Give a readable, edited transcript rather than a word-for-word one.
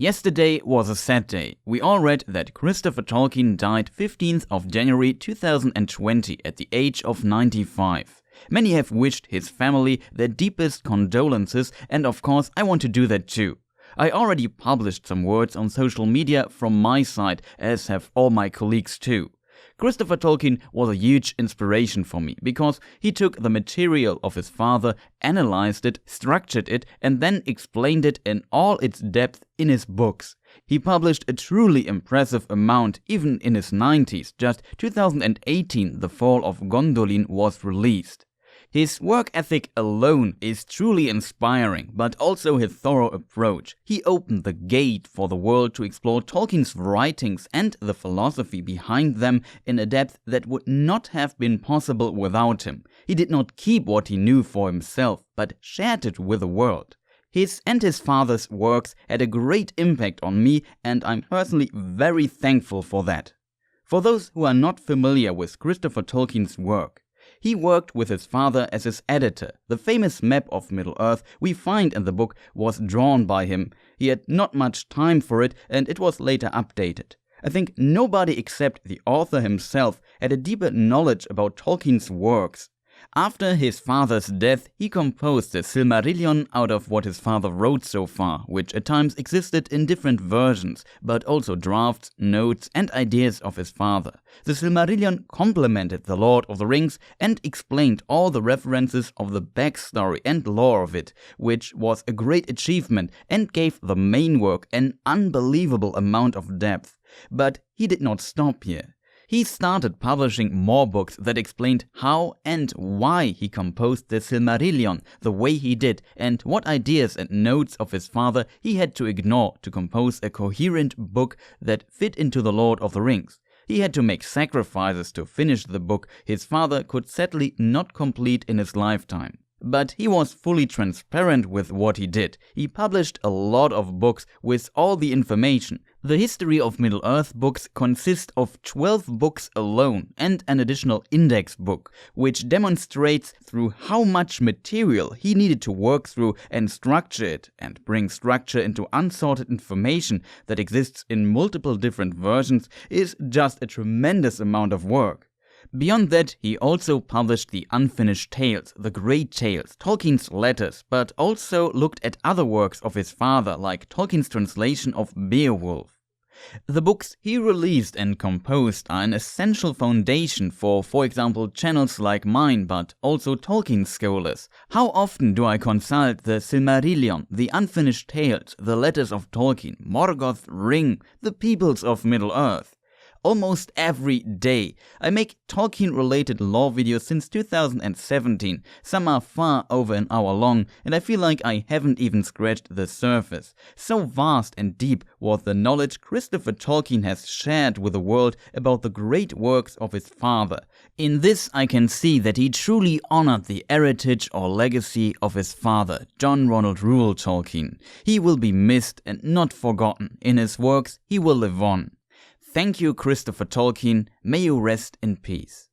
Yesterday was a sad day. We all read that Christopher Tolkien died 15th of January 2020 at the age of 95. Many have wished his family their deepest condolences, and of course I want to do that too. I already published some words on social media from my side, as have all my colleagues too. Christopher Tolkien was a huge inspiration for me because he took the material of his father, analyzed it, structured it, and then explained it in all its depth in his books. He published a truly impressive amount even in his 90s. Just 2018, The Fall of Gondolin was released. His work ethic alone is truly inspiring, but also his thorough approach. He opened the gate for the world to explore Tolkien's writings and the philosophy behind them in a depth that would not have been possible without him. He did not keep what he knew for himself, but shared it with the world. His and his father's works had a great impact on me, and I'm personally very thankful for that. For those who are not familiar with Christopher Tolkien's work, he worked with his father as his editor. The famous map of Middle-earth we find in the book was drawn by him. He had not much time for it, and it was later updated. I think nobody except the author himself had a deeper knowledge about Tolkien's works. After his father's death, he composed the Silmarillion out of what his father wrote so far, which at times existed in different versions, but also drafts, notes, and ideas of his father. The Silmarillion complemented The Lord of the Rings and explained all the references of the backstory and lore of it, which was a great achievement and gave the main work an unbelievable amount of depth. But he did not stop here. He started publishing more books that explained how and why he composed the Silmarillion the way he did, and what ideas and notes of his father he had to ignore to compose a coherent book that fit into The Lord of the Rings. He had to make sacrifices to finish the book his father could sadly not complete in his lifetime. But he was fully transparent with what he did. He published a lot of books with all the information. The History of Middle-earth books consist of 12 books alone and an additional index book, which demonstrates through how much material he needed to work through and structure it, and bring structure into unsorted information that exists in multiple different versions is just a tremendous amount of work. Beyond that, he also published the unfinished tales, the great tales, Tolkien's letters, but also looked at other works of his father, like Tolkien's translation of Beowulf. The books he released and composed are an essential foundation for example, channels like mine, but also Tolkien scholars. How often do I consult the Silmarillion, the unfinished tales, the letters of Tolkien, Morgoth's Ring, the peoples of Middle-earth? Almost every day. I make Tolkien-related lore videos since 2017. Some are far over an hour long, and I feel like I haven't even scratched the surface. So vast and deep was the knowledge Christopher Tolkien has shared with the world about the great works of his father. In this I can see that he truly honored the heritage or legacy of his father, John Ronald Reuel Tolkien. He will be missed and not forgotten. In his works he will live on. Thank you, Christopher Tolkien. May you rest in peace.